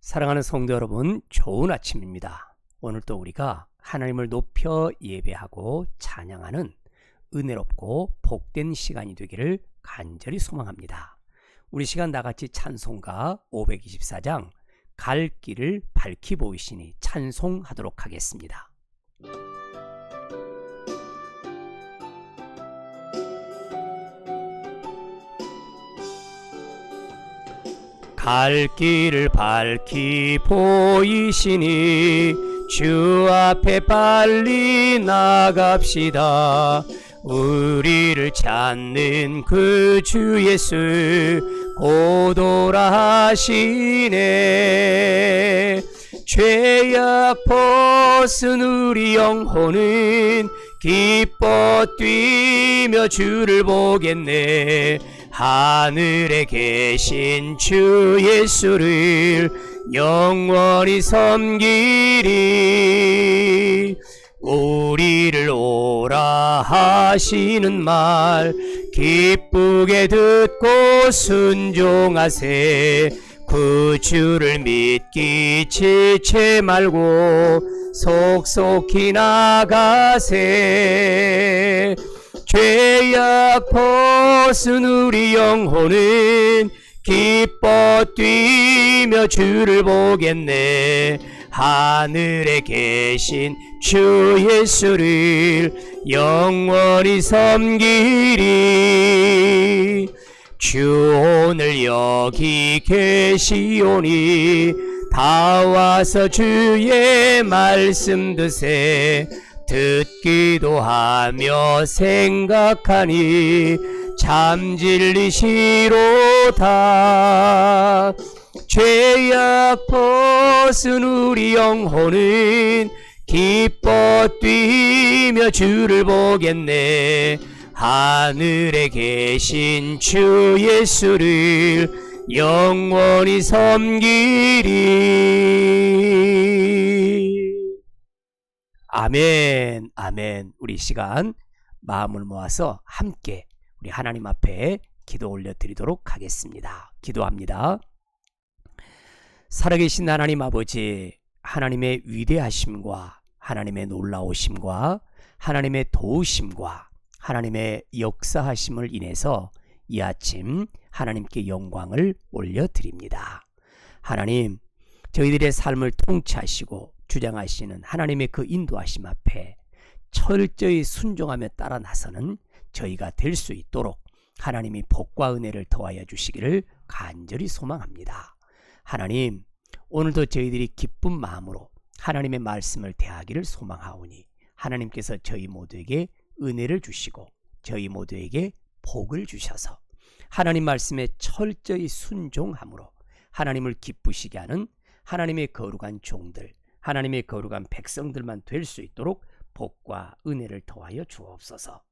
사랑하는 성도 여러분, 좋은 아침입니다. 오늘 또 우리가 하나님을 높여 예배하고 찬양하는 은혜롭고 복된 시간이 되기를 간절히 소망합니다. 우리 시간 나같이 찬송가 524장 갈 길을 밝히 보이시니 찬송하도록 하겠습니다. 갈 길을 밝히 보이시니 주 앞에 빨리 나갑시다. 우리를 찾는 그 주 예수 곧 오라 하시네. 죄악 벗은 우리 영혼은 기뻐 뛰며 주를 보겠네. 하늘에 계신 주 예수를 영원히 섬기리. 우리를 오라 하시는 말 기쁘게 듣고 순종하세. 그 주를 믿기 지체 말고 속속히 나가세. 죄악 벗은 우리 영혼은 기뻐 뛰며 주를 보겠네. 하늘에 계신 주 예수를 영원히 섬기리. 주 오늘 여기 계시오니 다 와서 주의 말씀 드세. 듣기도 하며 생각하니 참 진리시로다. 죄악 벗은 우리 영혼은 기뻐 뛰며 주를 보겠네. 하늘에 계신 주 예수를 영원히 섬기리. 아멘, 아멘. 우리 시간 마음을 모아서 함께 우리 하나님 앞에 기도 올려드리도록 하겠습니다. 기도합니다. 살아계신 하나님 아버지, 하나님의 위대하심과 하나님의 놀라우심과 하나님의 도우심과 하나님의 역사하심을 인해서 이 아침 하나님께 영광을 올려드립니다. 하나님, 저희들의 삶을 통치하시고 주장하시는 하나님의 그 인도하심 앞에 철저히 순종하며 따라 나서는 저희가 될 수 있도록 하나님이 복과 은혜를 더하여 주시기를 간절히 소망합니다. 하나님, 오늘도 저희들이 기쁜 마음으로 하나님의 말씀을 대하기를 소망하오니 하나님께서 저희 모두에게 은혜를 주시고 저희 모두에게 복을 주셔서 하나님 말씀에 철저히 순종함으로 하나님을 기쁘시게 하는 하나님의 거룩한 종들, 하나님의 거룩한 백성들만 될 수 있도록 복과 은혜를 더하여 주옵소서.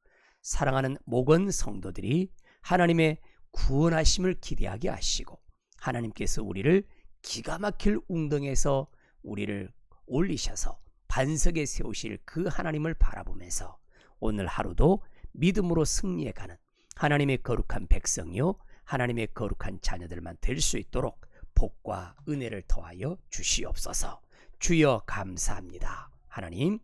사랑하는 목원 성도들이 하나님의 구원하심을 기대하게 하시고 하나님께서 우리를 기가 막힐 웅덩에서 우리를 올리셔서 반석에 세우실 그 하나님을 바라보면서 오늘 하루도 믿음으로 승리해가는 하나님의 거룩한 백성이요 하나님의 거룩한 자녀들만 될 수 있도록 복과 은혜를 더하여 주시옵소서. 주여 감사합니다. 하나님,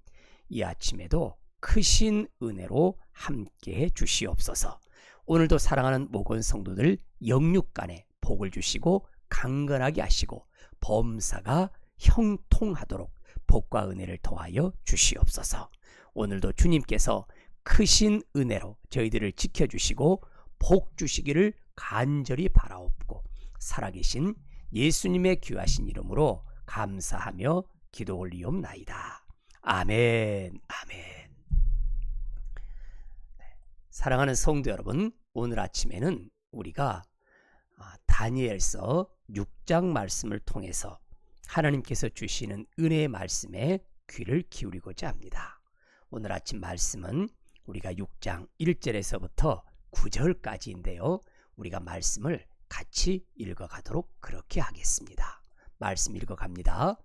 이 아침에도 크신 은혜로 함께해 주시옵소서. 오늘도 사랑하는 목원 성도들 영육간에 복을 주시고 강건하게 하시고 범사가 형통하도록 복과 은혜를 더하여 주시옵소서. 오늘도 주님께서 크신 은혜로 저희들을 지켜주시고 복 주시기를 간절히 바라옵고 살아계신 예수님의 귀하신 이름으로 감사하며 기도 올리옵나이다. 아멘, 아멘. 사랑하는 성도 여러분, 오늘 아침에는 우리가 다니엘서 6장 말씀을 통해서 하나님께서 주시는 은혜의 말씀에 귀를 기울이고자 합니다. 오늘 아침 말씀은 우리가 6장 1절에서부터 9절까지인데요. 우리가 말씀을 같이 읽어가도록 그렇게 하겠습니다. 말씀 읽어갑니다.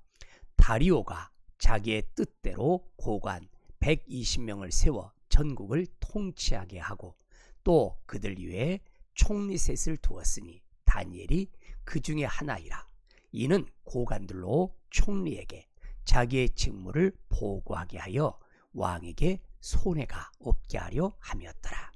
다리오가 자기의 뜻대로 고관 120명을 세워 전국을 통치하게 하고 또 그들 위에 총리 셋을 두었으니 다니엘이 그 중에 하나이라. 이는 고관들로 총리에게 자기의 직무를 보고하게 하여 왕에게 손해가 없게 하려 함이었더라.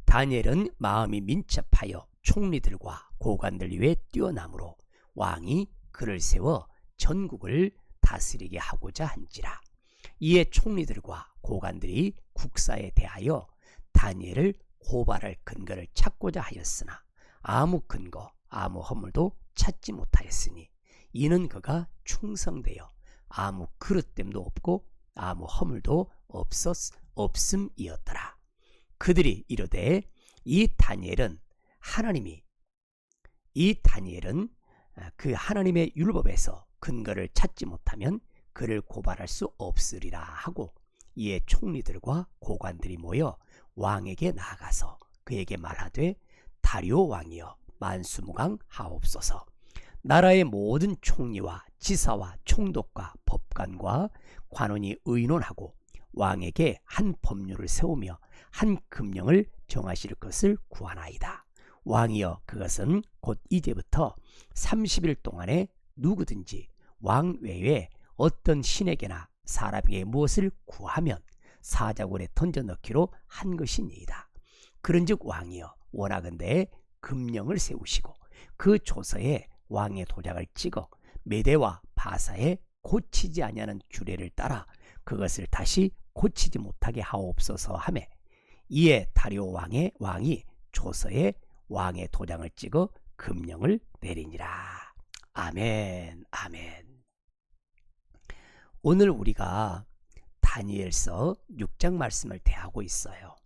다니엘은 마음이 민첩하여 총리들과 고관들 위에 뛰어남으로 왕이 그를 세워 전국을 다스리게 하고자 한지라. 이에 총리들과 고관들이 국사에 대하여 다니엘을 고발할 근거를 찾고자 하였으나 아무 근거 아무 허물도 찾지 못하였으니 이는 그가 충성되어 아무 그릇됨도 없고 아무 허물도 없음이었더라. 그들이 이르되 이 다니엘은 그 하나님의 율법에서 근거를 찾지 못하면 그를 고발할 수 없으리라 하고, 이에 총리들과 고관들이 모여 왕에게 나아가서 그에게 말하되 다리오 왕이여 만수무강 하옵소서. 나라의 모든 총리와 지사와 총독과 법관과 관원이 의논하고 왕에게 한 법률을 세우며 한 금령을 정하실 것을 구하나이다. 왕이여 그것은 곧 이제부터 30일 동안에 누구든지 왕 외에 어떤 신에게나 사람에게 무엇을 구하면 사자굴에 던져 넣기로 한 것이니이다. 그런즉 왕이여 원하건대 금령을 세우시고 그 조서에 왕의 도장을 찍어 메대와 바사에 고치지 아니하는 규례를 따라 그것을 다시 고치지 못하게 하옵소서 하매, 이에 다리오 왕이 조서에 왕의 도장을 찍어 금령을 내리니라. 아멘, 아멘. 오늘 우리가 다니엘서 6장 말씀을 대하고 있어요.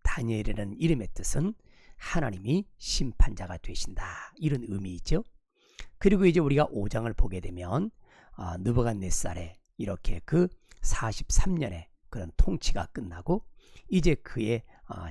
다니엘이라는 이름의 뜻은 하나님이 심판자가 되신다, 이런 의미이죠. 그리고 이제 우리가 5장을 보게 되면 느부갓네살의 이렇게 그 43년의 그런 통치가 끝나고 이제 그의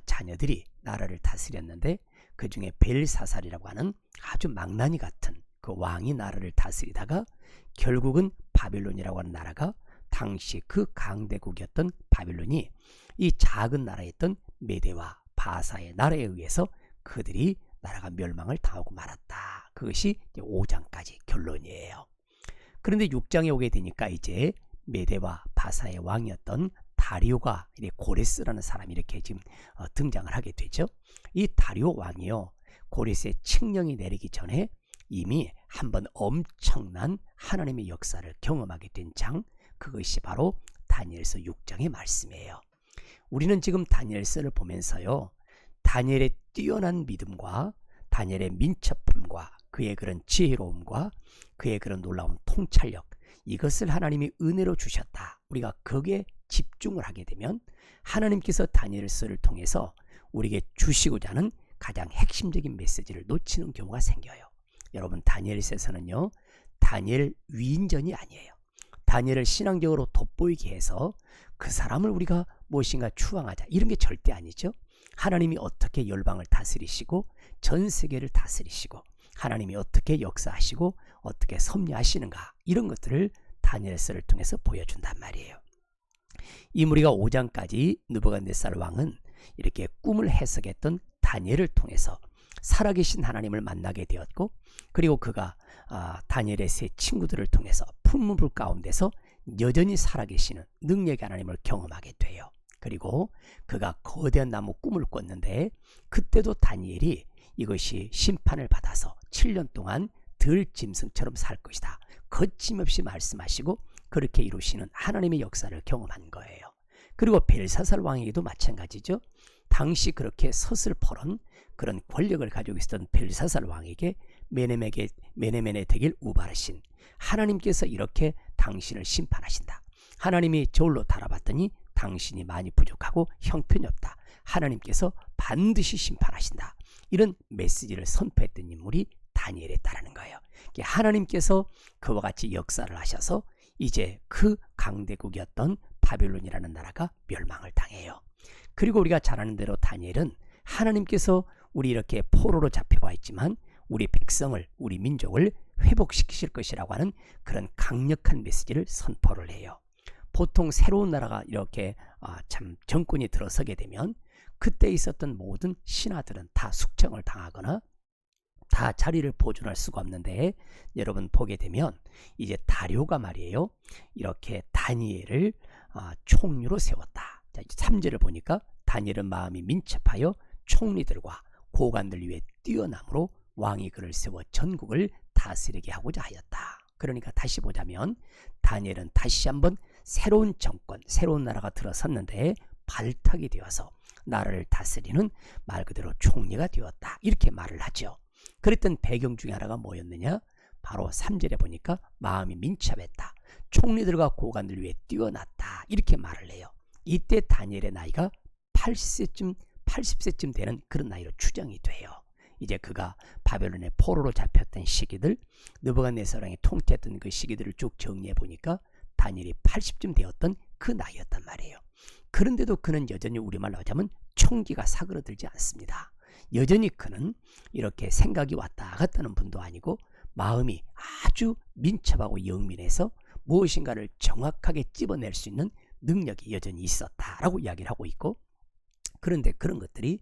자녀들이 나라를 다스렸는데, 그 중에 벨사살이라고 하는 아주 망나니 같은 그 왕이 나라를 다스리다가 결국은 바빌론이라고 하는 나라가, 당시 그 강대국이었던 바빌론이 이 작은 나라였던 메대와 바사의 나라에 의해서 그들이 나라가 멸망을 당하고 말았다. 그것이 5장까지 결론이에요. 그런데 6장에 오게 되니까 이제 메대와 바사의 왕이었던 다리오가, 고레스라는 사람이 이렇게 지금 등장을 하게 되죠. 이 다리오 왕이요, 고레스의 칙령이 내리기 전에 이미 한번 엄청난 하나님의 역사를 경험하게 된 장, 그것이 바로 다니엘서 6장의 말씀이에요. 우리는 지금 다니엘서를 보면서요, 다니엘의 뛰어난 믿음과 다니엘의 민첩함과 그의 그런 지혜로움과 그의 그런 놀라운 통찰력, 이것을 하나님이 은혜로 주셨다, 우리가 거기에 집중을 하게 되면 하나님께서 다니엘서를 통해서 우리에게 주시고자 하는 가장 핵심적인 메시지를 놓치는 경우가 생겨요. 여러분, 다니엘서에서는요, 다니엘 위인전이 아니에요. 다니엘을 신앙적으로 돋보이게 해서 그 사람을 우리가 무엇인가 추앙하자, 이런 게 절대 아니죠. 하나님이 어떻게 열방을 다스리시고 전 세계를 다스리시고 하나님이 어떻게 역사하시고 어떻게 섭리하시는가, 이런 것들을 다니엘서를 통해서 보여준단 말이에요. 이 우리가 5장까지 느부갓네살 왕은 이렇게 꿈을 해석했던 다니엘을 통해서 살아계신 하나님을 만나게 되었고, 그리고 그가 다니엘의 세 친구들을 통해서 풀무불 가운데서 여전히 살아계시는 능력의 하나님을 경험하게 돼요. 그리고 그가 거대한 나무 꿈을 꿨는데, 그때도 다니엘이 이것이 심판을 받아서 7년 동안 들짐승처럼 살 것이다, 거침없이 말씀하시고 그렇게 이루시는 하나님의 역사를 경험한 거예요. 그리고 벨사살 왕에게도 마찬가지죠. 당시 그렇게 서슬퍼런 그런 권력을 가지고 있었던 벨사살 왕에게 메네멘의 대길 우바르신 하나님께서 이렇게 당신을 심판하신다. 하나님이 저울로 달아봤더니 당신이 많이 부족하고 형편이 없다. 하나님께서 반드시 심판하신다. 이런 메시지를 선포했던 인물이 다니엘이었다는 거예요. 하나님께서 그와 같이 역사를 하셔서 이제 그 강대국이었던 바빌론이라는 나라가 멸망을 당해요. 그리고 우리가 잘 아는 대로 다니엘은 하나님께서 우리 이렇게 포로로 잡혀와 있지만 우리 백성을, 우리 민족을 회복시키실 것이라고 하는 그런 강력한 메시지를 선포를 해요. 보통 새로운 나라가 이렇게 참 정권이 들어서게 되면 그때 있었던 모든 신하들은 다 숙청을 당하거나 다 자리를 보존할 수가 없는데 여러분 보게 되면 이제 다리오가 말이에요. 이렇게 다니엘을 총리로 세웠다. 자, 3절을 보니까 다니엘은 마음이 민첩하여 총리들과 고관들 위에 뛰어남으로 왕이 그를 세워 전국을 다스리게 하고자 하였다. 그러니까 다시 보자면 다니엘은 다시 한번 새로운 정권, 새로운 나라가 들어섰는데 발탁이 되어서 나라를 다스리는 말 그대로 총리가 되었다. 이렇게 말을 하죠. 그랬던 배경 중에 하나가 뭐였느냐? 바로 3절에 보니까 마음이 민첩했다. 총리들과 고관들 위해 뛰어났다. 이렇게 말을 해요. 이때 다니엘의 나이가 80세쯤 되는 그런 나이로 추정이 돼요. 이제 그가 바벨론의 포로로 잡혔던 시기들, 느부갓네살왕이 통치했던 그 시기들을 쭉 정리해 보니까 다니엘이 80쯤 되었던 그 나이였단 말이에요. 그런데도 그는 여전히 우리말로 하자면 총기가 사그러들지 않습니다. 여전히 그는 이렇게 생각이 왔다 갔다 하는 분도 아니고 마음이 아주 민첩하고 영민해서 무엇인가를 정확하게 찝어낼 수 있는 능력이 여전히 있었다라고 이야기를 하고 있고, 그런데 그런 것들이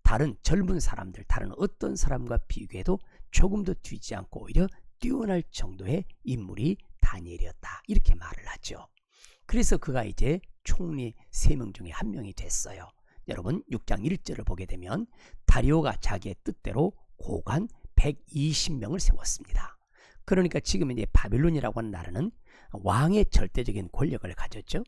다른 젊은 사람들, 다른 어떤 사람과 비교해도 조금도 뒤지 않고 오히려 뛰어날 정도의 인물이 다니엘이었다. 이렇게 말을 하죠. 그래서 그가 이제 총리 3명 중에 한 명이 됐어요. 여러분 6장 1절을 보게 되면 다리오가 자기의 뜻대로 고관 120명을 세웠습니다. 그러니까 지금 이제 바빌론이라고 하는 나라는 왕의 절대적인 권력을 가졌죠.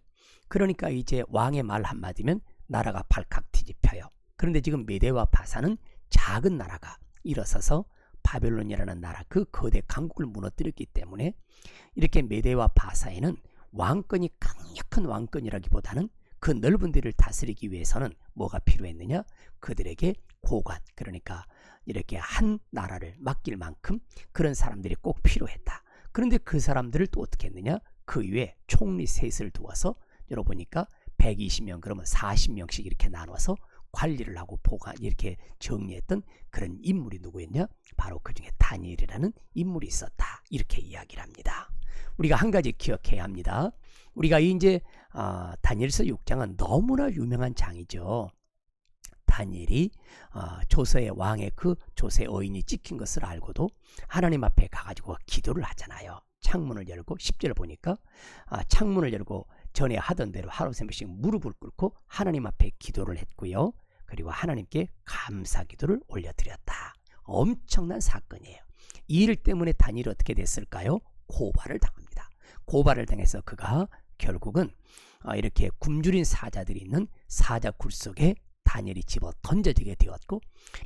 그러니까 이제 왕의 말 한마디면 나라가 발칵 뒤집혀요. 그런데 지금 메대와 바사는 작은 나라가 일어서서 바벨론이라는 나라 그 거대 강국을 무너뜨렸기 때문에 이렇게 메대와 바사에는 왕권이 강력한 왕권이라기보다는 그 넓은 데를 다스리기 위해서는 뭐가 필요했느냐? 그들에게 고관, 그러니까 이렇게 한 나라를 맡길 만큼 그런 사람들이 꼭 필요했다. 그런데 그 사람들을 또 어떻게 했느냐? 그 위에 총리 셋을 두어서 열어보니까 120명, 그러면 40명씩 이렇게 나눠서 관리를 하고 보관 이렇게 정리했던 그런 인물이 누구였냐? 바로 그 중에 다니엘이라는 인물이 있었다. 이렇게 이야기를 합니다. 우리가 한 가지 기억해야 합니다. 우리가 이제 다니엘서 6장은 너무나 유명한 장이죠. 다니엘이 조서의 왕의 그 조서의 어인이 찍힌 것을 알고도 하나님 앞에 가가지고 기도를 하잖아요. 창문을 열고 10절을 보니까 창문을 열고 전에 하던 대로 하루 세 번씩 무릎을 꿇고 하나님 앞에 기도를 했고요. 그리고 하나님께 감사 기도를 올려드렸다. 엄청난 사건이에요. 이 일 때문에 다니엘이 어떻게 됐을까요? 고발을 당합니다. 고발을 당해서 그가 결국은 이렇게 굶주린 사자들이 있는 사자 굴 속에 다니엘이 집어 던져지게 되었고,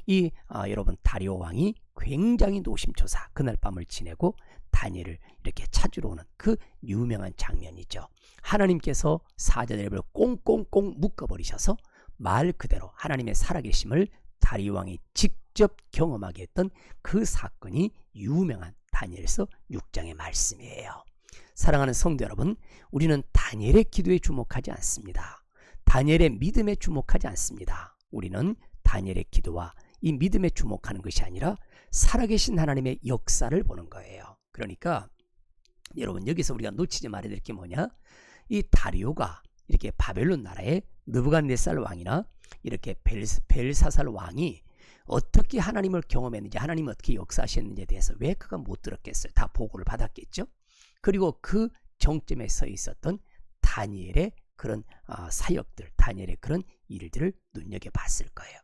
이 여러분 다리오 왕이 굉장히 노심초사 그날 밤을 지내고 다니엘을 이렇게 찾으러 오는 그 유명한 장면이죠. 하나님께서 사자들을 꽁꽁꽁 묶어버리셔서 말 그대로 하나님의 살아계심을 다리오 왕이 직접 경험하게 했던 그 사건이 유명한 다니엘서 6장의 말씀이에요. 사랑하는 성도 여러분, 우리는 다니엘의 기도에 주목하지 않습니다. 다니엘의 믿음에 주목하지 않습니다. 우리는 다니엘의 기도와 이 믿음에 주목하는 것이 아니라 살아계신 하나님의 역사를 보는 거예요. 그러니까 여러분 여기서 우리가 놓치지 말아야 될 게 뭐냐? 이 다리오가 이렇게 바벨론 나라의 느부갓네살 왕이나 이렇게 벨사살 왕이 어떻게 하나님을 경험했는지, 하나님이 어떻게 역사하셨는지에 대해서 왜 그가 못 들었겠어요? 다 보고를 받았겠죠. 그리고 그 정점에 서 있었던 다니엘의 그런 사역들, 다니엘의 그런 일들을 눈여겨봤을 거예요.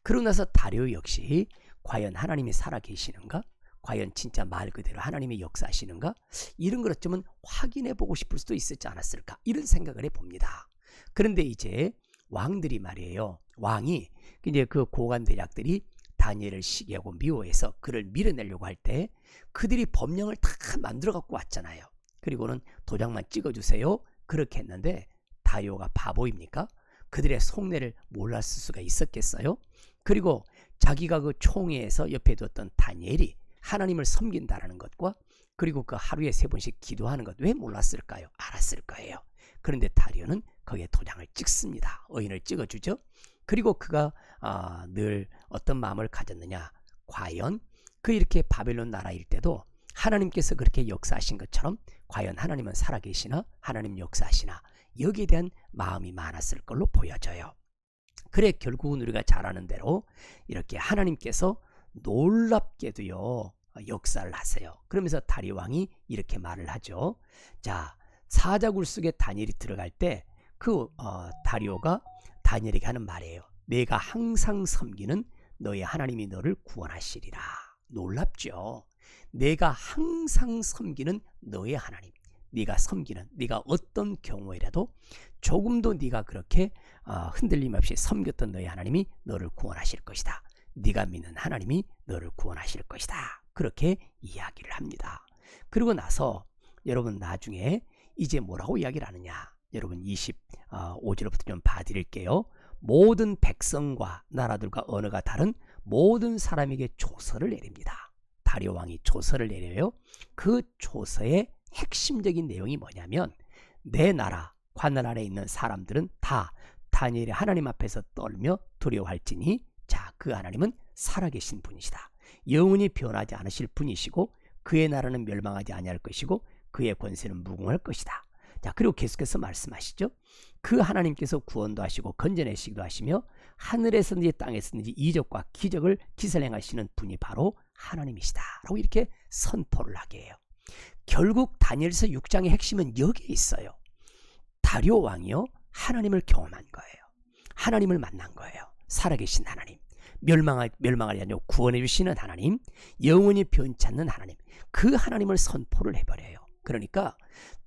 그러고 나서 다리오 역시 과연 하나님이 살아계시는가? 과연 진짜 말 그대로 하나님이 역사하시는가? 이런 걸 어쩌면 확인해보고 싶을 수도 있었지 않았을까? 이런 생각을 해봅니다. 그런데 이제 왕들이 말이에요. 왕이 이제 그 고관 대략들이 다니엘을 시기하고 미워해서 그를 밀어내려고 할 때 그들이 법령을 다 만들어 갖고 왔잖아요. 그리고는 도장만 찍어주세요. 그렇게 했는데 다리오가 바보입니까? 그들의 속내를 몰랐을 수가 있었겠어요? 그리고 자기가 그 총회에서 옆에 뒀던 다니엘이 하나님을 섬긴다라는 것과 그리고 그 하루에 3번씩 기도하는 것 왜 몰랐을까요? 알았을 거예요. 그런데 다리오는 거기에 도장을 찍습니다. 어인을 찍어주죠. 그리고 그가 늘 어떤 마음을 가졌느냐? 과연 그 이렇게 바벨론 나라일 때도 하나님께서 그렇게 역사하신 것처럼 과연 하나님은 살아계시나? 하나님 역사하시나? 여기에 대한 마음이 많았을 걸로 보여져요. 그래 결국은 우리가 잘 아는 대로 이렇게 하나님께서 놀랍게도요 역사를 하세요. 그러면서 다리 왕이 이렇게 말을 하죠. 자, 사자굴 속에 다니엘이 들어갈 때 그 다리오가 다니엘에게 하는 말이에요. 내가 항상 섬기는 너의 하나님이 너를 구원하시리라. 놀랍죠. 내가 항상 섬기는 너의 하나님, 네가 섬기는, 네가 어떤 경우에라도 조금도 네가 그렇게 흔들림 없이 섬겼던 너의 하나님이 너를 구원하실 것이다. 네가 믿는 하나님이 너를 구원하실 것이다. 그렇게 이야기를 합니다. 그리고 나서 여러분 나중에 이제 뭐라고 이야기를 하느냐, 여러분 25절부터 좀 봐드릴게요. 모든 백성과 나라들과 언어가 다른 모든 사람에게 조서를 내립니다. 다리오 왕이 조서를 내려요. 그 조서의 핵심적인 내용이 뭐냐면, 내 나라 관을 아래 있는 사람들은 다 다니엘의 하나님 앞에서 떨며 두려워할지니, 자, 그 하나님은 살아계신 분이시다. 영원히 변하지 않으실 분이시고 그의 나라는 멸망하지 아니할 것이고 그의 권세는 무궁할 것이다. 자, 그리고 계속해서 말씀하시죠. 그 하나님께서 구원도 하시고 건져내시기도 하시며 하늘에서든지 땅에서든지 이적과 기적을 기사를 행하시는 분이 바로 하나님이시다 라고 이렇게 선포를 하게 해요. 결국 다니엘서 6장의 핵심은 여기에 있어요. 다리오 왕이요 하나님을 경험한 거예요. 하나님을 만난 거예요. 살아계신 하나님, 멸망하지 않고 구원해 주시는 하나님, 영원히 변치 않는 하나님, 그 하나님을 선포를 해버려요. 그러니까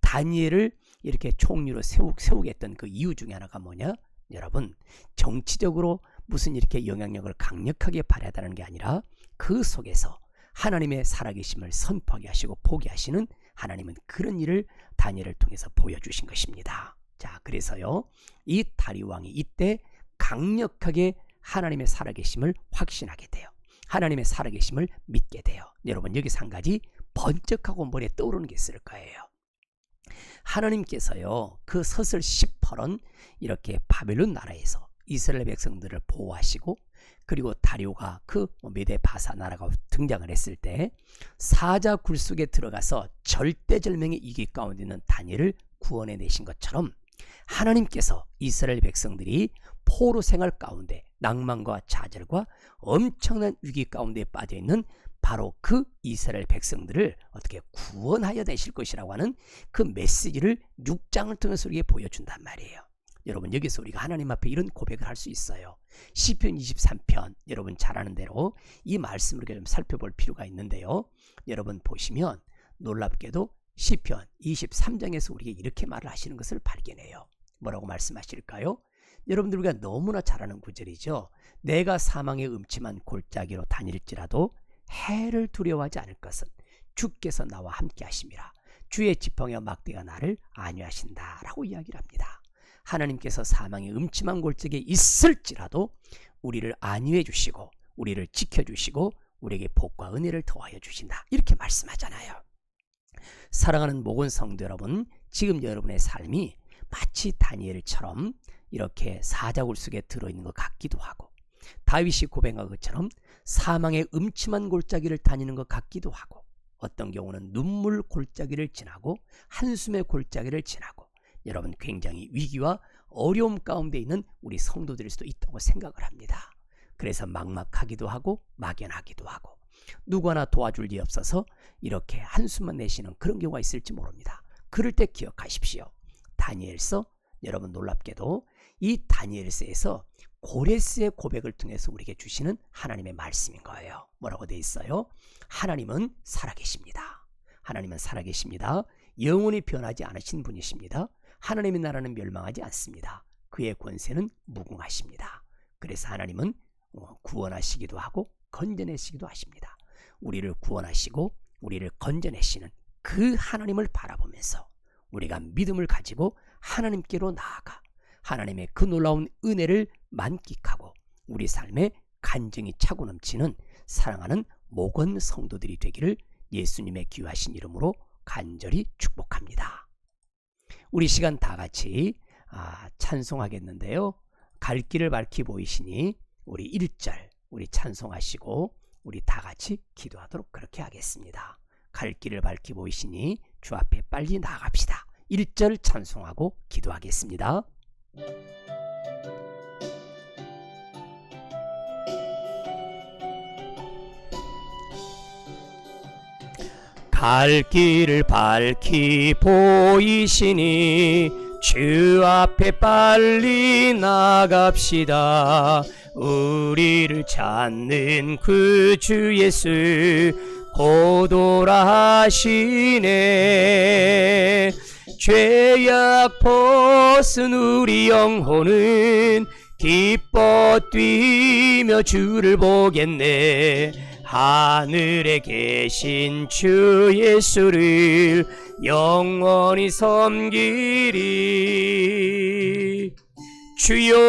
다니엘을 이렇게 총리로 세우게 했던 그 이유 중에 하나가 뭐냐, 여러분, 정치적으로 무슨 이렇게 영향력을 강력하게 발휘하다는 게 아니라 그 속에서 하나님의 살아계심을 선포하게 하시고 보게 하시는 하나님은 그런 일을 다니엘을 통해서 보여주신 것입니다. 자, 그래서요 이 다리 왕이 이때 강력하게 하나님의 살아계심을 확신하게 돼요. 하나님의 살아계심을 믿게 돼요. 여러분, 여기서 한 가지 번쩍하고 머리에 떠오르는 게 있을 거예요. 하나님께서요 그 서슬 18은 이렇게 바벨론 나라에서 이스라엘 백성들을 보호하시고, 그리고 다리오가 그 메데 바사 나라가 등장을 했을 때 사자 굴 속에 들어가서 절대절명의 위기 가운데 있는 다니엘을 구원해 내신 것처럼, 하나님께서 이스라엘 백성들이 포로 생활 가운데 낭만과 좌절과 엄청난 위기 가운데 빠져 있는 바로 그 이스라엘 백성들을 어떻게 구원하여 내실 것이라고 하는 그 메시지를 6장을 통해서 우리에게 보여준단 말이에요. 여러분, 여기서 우리가 하나님 앞에 이런 고백을 할 수 있어요. 시편 23편, 여러분 잘 아는 대로 이 말씀을 좀 살펴볼 필요가 있는데요. 여러분 보시면 놀랍게도 시편 23장에서 우리에게 이렇게 말을 하시는 것을 발견해요. 뭐라고 말씀하실까요? 여러분들 우리가 너무나 잘 아는 구절이죠. 내가 사망의 음침한 골짜기로 다닐지라도 해를 두려워하지 않을 것은 주께서 나와 함께 하심이라. 주의 지팡이와 막대가 나를 안위하신다 라고 이야기를 합니다. 하나님께서 사망의 음침한 골짜기에 있을지라도 우리를 안위해 주시고 우리를 지켜주시고 우리에게 복과 은혜를 더하여 주신다, 이렇게 말씀하잖아요. 사랑하는 목원 성도 여러분, 지금 여러분의 삶이 마치 다니엘처럼 이렇게 사자굴 속에 들어있는 것 같기도 하고, 다윗이 고백한 것처럼 사망의 음침한 골짜기를 다니는 것 같기도 하고, 어떤 경우는 눈물 골짜기를 지나고 한숨의 골짜기를 지나고, 여러분 굉장히 위기와 어려움 가운데 있는 우리 성도들일 수도 있다고 생각을 합니다. 그래서 막막하기도 하고 막연하기도 하고 누구 하나 도와줄 리 없어서 이렇게 한숨만 내쉬는 그런 경우가 있을지 모릅니다. 그럴 때 기억하십시오. 다니엘서, 여러분 놀랍게도 이 다니엘서에서 고레스의 고백을 통해서 우리에게 주시는 하나님의 말씀인 거예요. 뭐라고 되어 있어요? 하나님은 살아계십니다. 하나님은 살아계십니다. 영원히 변하지 않으신 분이십니다. 하나님의 나라는 멸망하지 않습니다. 그의 권세는 무궁하십니다. 그래서 하나님은 구원하시기도 하고 건져내시기도 하십니다. 우리를 구원하시고 우리를 건져내시는 그 하나님을 바라보면서 우리가 믿음을 가지고 하나님께로 나아가 하나님의 그 놀라운 은혜를 만끽하고 우리 삶에 간증이 차고 넘치는 사랑하는 목원 성도들이 되기를 예수님의 귀하신 이름으로 간절히 축복합니다. 우리 시간 다 같이 찬송하겠는데요. 갈 길을 밝히 보이시니 우리 1절 우리 찬송하시고 우리 다 같이 기도하도록 그렇게 하겠습니다. 갈 길을 밝히 보이시니 주 앞에 빨리 나아갑시다. 1절 찬송하고 기도하겠습니다. 갈 길을 밝히 보이시니 주 앞에 빨리 나갑시다. 우리를 찾는 그 주 예수 고도라 하시네. 죄악 벗은 우리 영혼은 기뻐 뛰며 주를 보겠네. 하늘에 계신 주 예수를 영원히 섬기리. 주여,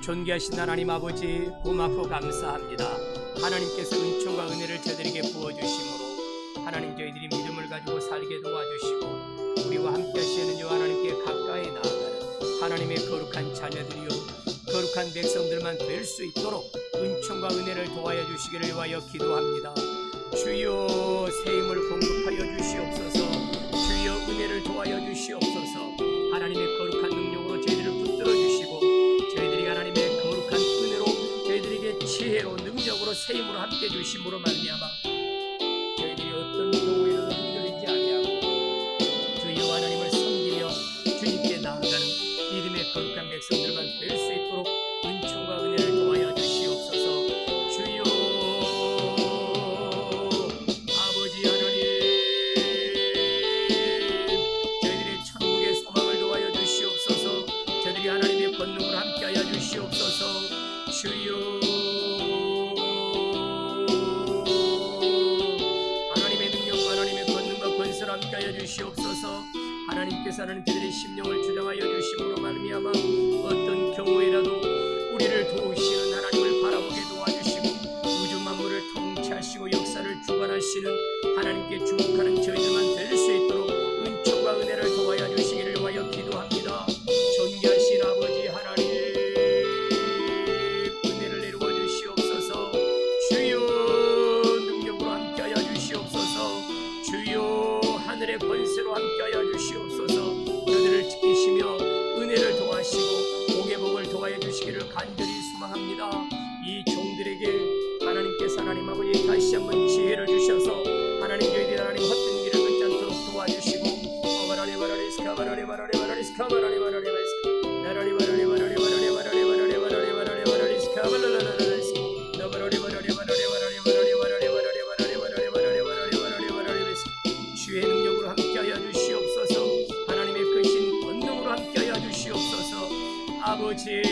존귀하신 하나님 아버지, 고맙고 감사합니다. 하나님께서 은총과 은혜를 저들에게 부어주심으로 하나님, 저희들이 믿음을 가지고 살게 도와주시고 우리와 함께 하시는 주 하나님께 가까이 나아가는 하나님의 거룩한 자녀들이요, 거룩한 백성들만 될 수 있도록 은총과 은혜를 도와여 주시기를 위하여 기도합니다. 주여, 새 힘을 공급하여 주시옵소서. 주여, 은혜를 도와여 주시옵소서. 하나님의 거룩한 능력으로 저희들을 붙들어 주시고 저희들이 하나님의 거룩한 은혜로 저희들에게 지혜로 능력으로 새 힘으로 함께 주심으로 말미암아 저희들이 어떤 경우에도 흔들리지 아니하고 주여 하나님을 섬기며 주님께 나아가는 믿음의 거룩한 백성들만 될 수 있도록 은총과 은혜를 도와여 주시옵소서. 주여, 아버지 하나님, 저희들의 천국의 소망을 도와여 주시옵소서. 저희들이 하나님의 권능을 함께하여 주시옵소서. 주여, 하나님의 능력과 하나님의 권능과 권세를 함께하여 주시옵소서. 하나님께서 하나님 저희들의 심령을 주장하여 주심으로 말미암아 어떤 경우에라도 우리를 도우시는 하나님을 바라보게 도와주시고 우주 만물을 통치하시고 역사를 주관하시는 하나님께 주목하는 저희들만 될 수 있도록 은총과 은혜를 도와여 주시기를 위하여 기도합니다. 존귀하신 아버지 하나님, 은혜를 내려와 주시옵소서. 주여, 능력으로 함께하여 주시옵소서. 주여, 하늘의 권세로 함께하여 주시옵소서. 그들을 지키시며 은혜를 도와시고 복의 복을 도와여 주시기를 간절히 소망합니다. 이 종들에게 하나님께서 하나님 아버지 다시 한번 지혜를 주셔서 하나님 저희들이 하나님 헛된 길을 걷지 않도록 도와주시고 주의 능력으로 함께하여 주시옵소서. 하나님의 크신 권능으로 함께하여 주시옵소서. 아버지,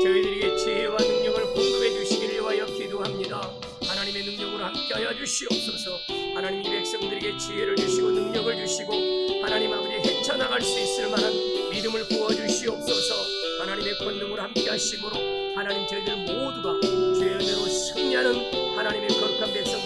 저희들에게 지혜와 능력을 공급해 주시기를 위하여 기도합니다. 하나님의 능력으로 함께하여 주시옵소서. 하나님, 이 백성들에게 지혜를 주시고 능력을 주시고 하나님 아버지 헤쳐나갈 수 있을 만한 믿음을 부어주시옵소서. 하나님의 권능으로 함께하심으로 하나님 저희들 모두가 주의 은혜로 승리하는 하나님의 거룩한 백성